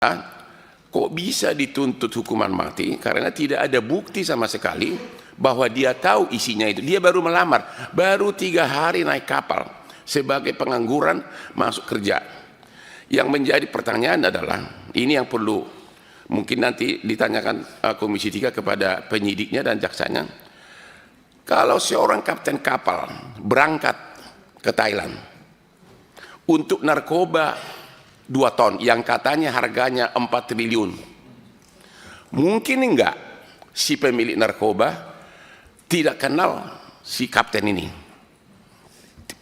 kok bisa dituntut hukuman mati karena tidak ada bukti sama sekali bahwa dia tahu isinya itu. Dia baru melamar, baru 3 hari naik kapal sebagai pengangguran masuk kerja. Yang menjadi pertanyaan adalah, ini yang perlu mungkin nanti ditanyakan Komisi 3 kepada penyidiknya dan jaksanya. Kalau seorang kapten kapal berangkat ke Thailand untuk narkoba 2 ton yang katanya harganya 4 triliun. Mungkin enggak si pemilik narkoba tidak kenal si kapten ini?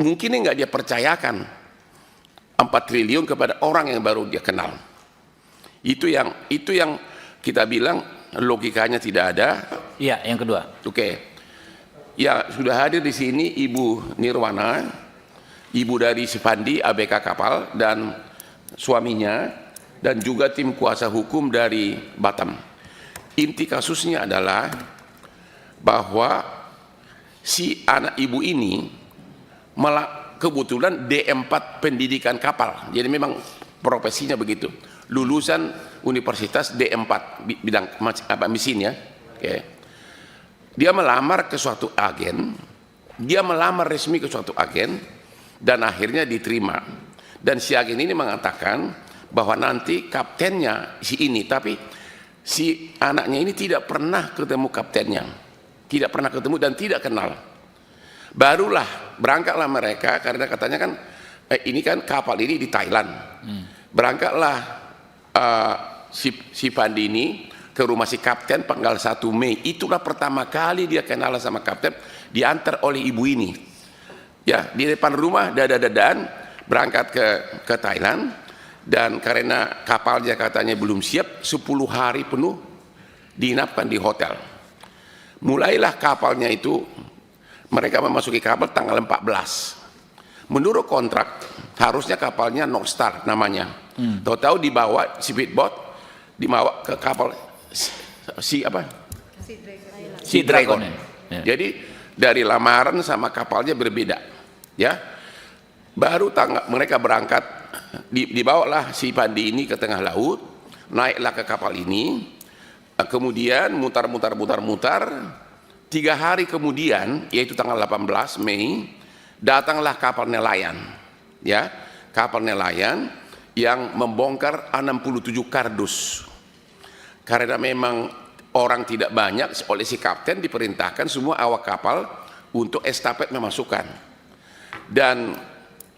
Mungkin enggak dia percayakan 4 triliun kepada orang yang baru dia kenal? Itu yang kita bilang logikanya tidak ada. Iya, yang kedua. Oke. Ya, sudah hadir di sini Ibu Nirwana, ibu dari Sipandi ABK kapal dan suaminya, dan juga tim kuasa hukum dari Batam. Inti kasusnya adalah bahwa si anak ibu ini malah kebetulan D4 pendidikan kapal, jadi memang profesinya begitu, lulusan universitas D4 bidang mesin ya. Oke. Dia melamar ke suatu agen, dia melamar resmi ke suatu agen dan akhirnya diterima. Dan si agen ini mengatakan bahwa nanti kaptennya si ini, tapi si anaknya ini tidak pernah ketemu kaptennya, tidak pernah ketemu dan tidak kenal. Barulah berangkatlah mereka, karena katanya kan ini kan kapal ini di Thailand. Berangkatlah si Pandi ini ke rumah si kapten tanggal 1 Mei. Itulah pertama kali dia kenal sama kapten, diantar oleh ibu ini. Ya, di depan rumah dada-dadaan berangkat ke Thailand, dan karena kapalnya katanya belum siap, 10 hari penuh diinapkan di hotel. Mulailah kapalnya itu, mereka memasuki kapal tanggal 14. Menurut kontrak harusnya kapalnya North Star namanya. Tahu-tahu dibawa speedboat, dibawa ke kapal Sea Dragon. Ya. Jadi dari lamaran sama kapalnya berbeda, ya. Baru mereka berangkat, dibawalah si Pandi ini ke tengah laut, naiklah ke kapal ini, kemudian mutar. 3 hari kemudian, yaitu tanggal 18 Mei, datanglah kapal nelayan, ya, kapal nelayan yang membongkar 67 kardus. Karena memang orang tidak banyak, oleh si kapten diperintahkan semua awak kapal untuk estafet memasukkan. Dan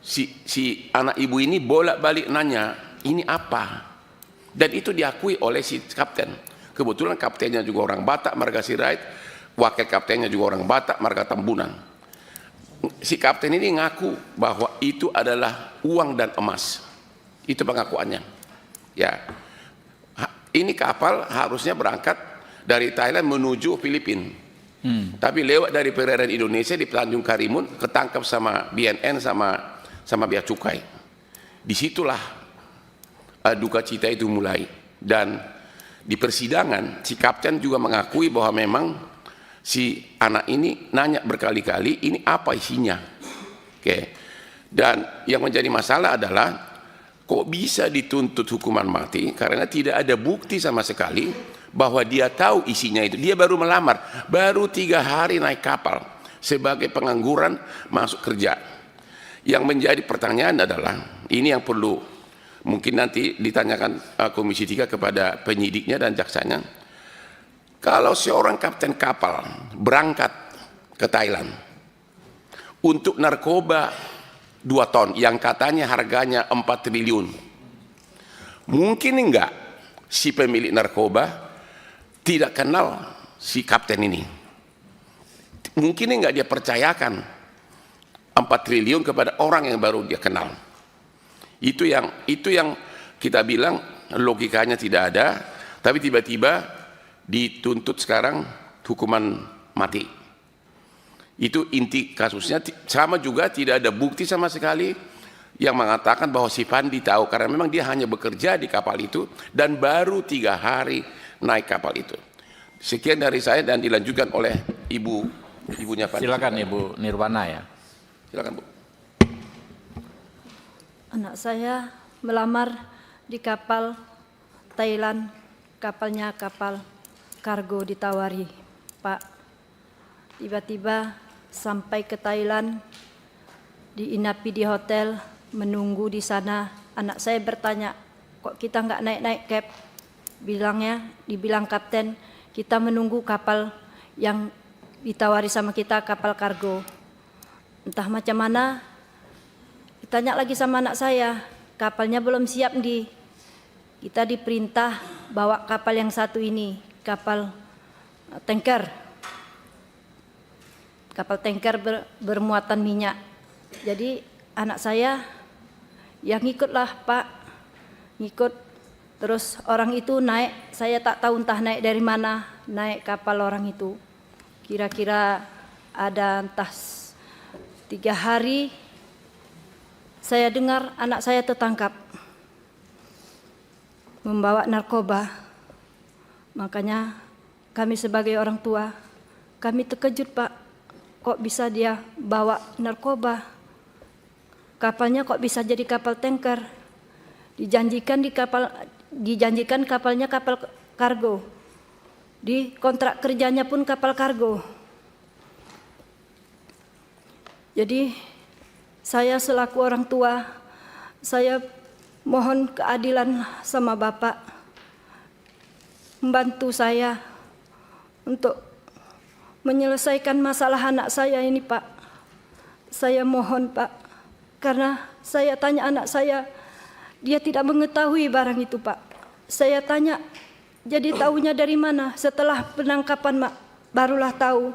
si anak ibu ini bolak-balik nanya, ini apa? Dan itu diakui oleh si kapten. Kebetulan kaptennya juga orang Batak, marga Sirait, wakil kaptennya juga orang Batak, marga Tambunan. Si kapten ini ngaku bahwa itu adalah uang dan emas. Itu pengakuannya. Ya. Ini kapal harusnya berangkat dari Thailand menuju Filipina. Tapi lewat dari perairan Indonesia di Tanjung Karimun, ketangkap sama BNN sama bea cukai. Disitulah duka cita itu mulai. Dan di persidangan si kapten juga mengakui bahwa memang si anak ini nanya berkali-kali, ini apa isinya. Oke. Dan yang menjadi masalah adalah kok bisa dituntut hukuman mati karena tidak ada bukti sama sekali bahwa dia tahu isinya itu. Dia baru melamar, baru 3 hari naik kapal sebagai pengangguran masuk kerja. Yang menjadi pertanyaan adalah, ini yang perlu mungkin nanti ditanyakan Komisi 3 kepada penyidiknya dan jaksanya. Kalau seorang kapten kapal berangkat ke Thailand untuk narkoba 2 ton yang katanya harganya 4 triliun. Mungkin enggak si pemilik narkoba tidak kenal si kapten ini? Mungkin enggak dia percayakan 4 triliun kepada orang yang baru dia kenal? Itu yang kita bilang logikanya tidak ada, tapi tiba-tiba dituntut sekarang hukuman mati. Itu inti kasusnya. Sama juga tidak ada bukti sama sekali yang mengatakan bahwa si Pandi tahu, karena memang dia hanya bekerja di kapal itu dan baru 3 hari naik kapal itu. Sekian dari saya dan dilanjutkan oleh ibunya Pandi. Silakan Ibu Nirwana ya. Silakan Bu. Anak saya melamar di kapal Thailand, kapalnya kapal kargo ditawari, Pak. Tiba-tiba sampai ke Thailand, diinapi di hotel, menunggu di sana. Anak saya bertanya, kok kita nggak naik-naik Cap? Dibilang kapten, kita menunggu kapal yang ditawari sama kita, kapal kargo. Entah macam mana, ditanya lagi sama anak saya, kapalnya belum siap kita diperintah bawa kapal yang satu ini, kapal tanker. Kapal tanker bermuatan minyak. Jadi anak saya yang ngikutlah Pak, ngikut. Terus orang itu naik, saya tak tahu entah naik dari mana, naik kapal orang itu. Kira-kira ada entah 3 hari, saya dengar anak saya tertangkap membawa narkoba. Makanya kami sebagai orang tua, kami terkejut Pak, kok bisa dia bawa narkoba? Kapalnya kok bisa jadi kapal tanker? Dijanjikan kapalnya kapal kargo. Di kontrak kerjanya pun kapal kargo. Jadi saya selaku orang tua, saya mohon keadilan sama Bapak, membantu saya untuk menyelesaikan masalah anak saya ini Pak. Saya mohon Pak, karena saya tanya anak saya, dia tidak mengetahui barang itu Pak. Saya tanya, jadi tahunya dari mana? Setelah penangkapan Mak, barulah tahu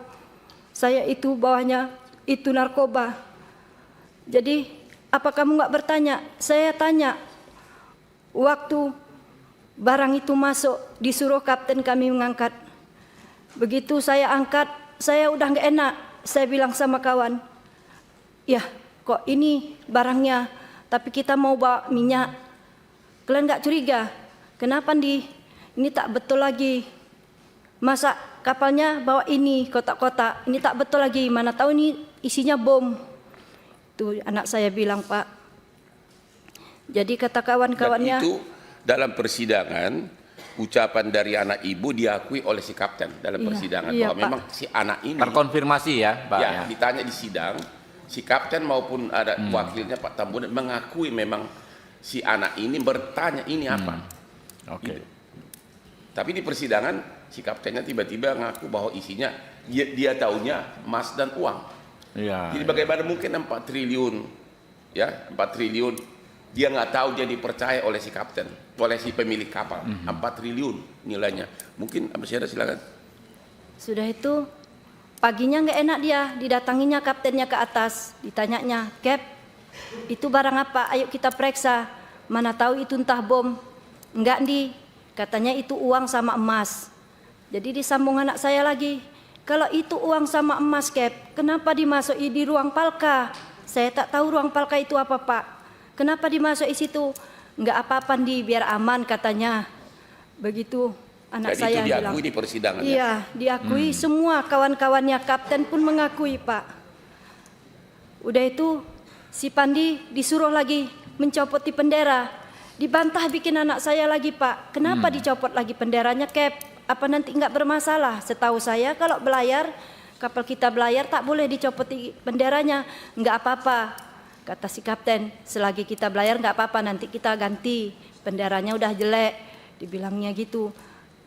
saya itu bawahnya itu narkoba. Jadi apa kamu nggak bertanya? Saya tanya, waktu barang itu masuk, disuruh kapten kami mengangkat. Begitu saya angkat, saya udah nggak enak. Saya bilang sama kawan, ya kok ini barangnya, tapi kita mau bawa minyak. Kalian nggak curiga? Kenapa ini tak betul lagi? Masa kapalnya bawa ini kotak-kotak, ini tak betul lagi. Mana tahu ini isinya bom. Itu anak saya bilang Pak. Jadi kata kawan-kawannya. Dan itu dalam persidangan, ucapan dari anak ibu diakui oleh si kapten dalam persidangan bahwa Pak, memang si anak ini terkonfirmasi ya Pak. Ya, ditanya di sidang, si kapten maupun ada wakilnya Pak Tambunan mengakui memang si anak ini bertanya ini apa. Oke. Gitu. Tapi di persidangan si kaptennya tiba-tiba ngaku bahwa isinya dia taunya emas dan uang. Iya. Jadi bagaimana mungkin 4 triliun, ya 4 triliun dia nggak tahu, dia dipercaya oleh si kapten, oleh si pemilik kapal. 4 triliun nilainya. Mungkin masih ada, silakan. Sudah itu paginya nggak enak dia, didatanginya kaptennya ke atas, ditanyanya, Cap, itu barang apa? Ayo kita periksa. Mana tahu itu entah bom. Enggak katanya itu uang sama emas. Jadi disambung anak saya lagi, kalau itu uang sama emas Cap, kenapa dimasuki di ruang palka? Saya tak tahu ruang palka itu apa Pak. Kenapa dimasuki situ? Enggak apa-apa biar aman katanya. Begitu anak jadi saya itu diakui bilang. di persidangan. Iya, diakui semua kawan-kawannya, kapten pun mengakui Pak. Udah itu si Pandi disuruh lagi mencopoti bendera. Dibantah bikin anak saya lagi Pak. Kenapa dicopot lagi benderanya Cap? Apa nanti enggak bermasalah? Setahu saya kalau belayar, kapal kita belayar tak boleh dicopoti benderanya. Enggak apa-apa, kata si kapten. Selagi kita belayar enggak apa-apa, nanti kita ganti. Benderanya udah jelek, dibilangnya gitu.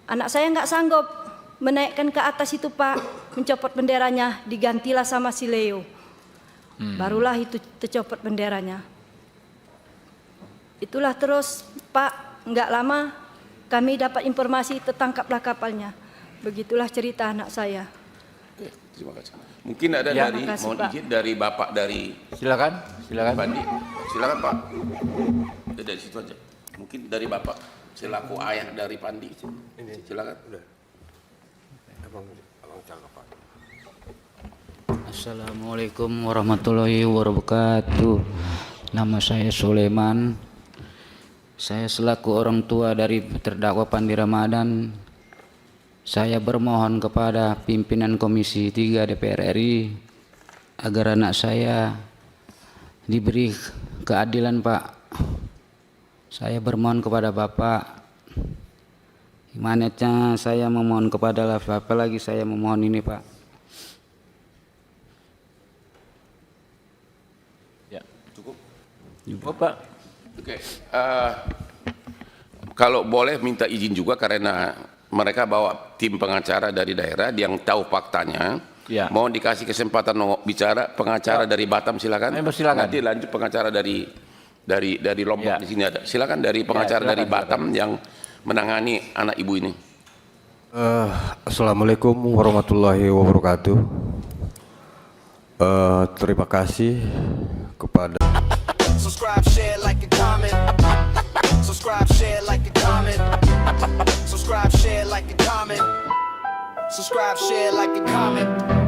Anak saya enggak sanggup menaikkan ke atas itu Pak, mencopot benderanya, digantilah sama si Leo. Barulah itu tercopot benderanya. Itulah terus Pak, enggak lama kami dapat informasi tertangkaplah kapalnya. Begitulah cerita anak saya. Oke, terima kasih. Mungkin ada Ya, dari, makasih, mohon Pak. izin dari Bapak dari Silakan. Pandi. Silakan Pak. Dari situ aja. Mungkin dari Bapak selaku ayah dari Pandi. Silakan. Abang cakap Pak. Assalamualaikum warahmatullahi wabarakatuh. Nama saya Sulaiman. Saya selaku orang tua dari terdakwa Pandi Ramadan, saya bermohon kepada pimpinan Komisi 3 DPR RI agar anak saya diberi keadilan Pak. Saya bermohon kepada Bapak Manetnya saya memohon kepada Allah, apalagi saya memohon ini Pak. Ya, cukup. Cukup, Pak. Oke, kalau boleh minta izin juga karena mereka bawa tim pengacara dari daerah yang tahu faktanya. Ya. Mohon dikasih kesempatan bicara pengacara dari Batam, silakan. Silakan. Nanti lanjut pengacara dari Lombok Ya. di sini ada. Silakan dari pengacara silakan, dari Batam yang menangani anak ibu ini. Assalamualaikum warahmatullahi wabarakatuh. Terima kasih kepada Subscribe, share, like, and comment. Subscribe, share, like, and comment. Subscribe, share, like, and comment. Subscribe, share, like, and comment.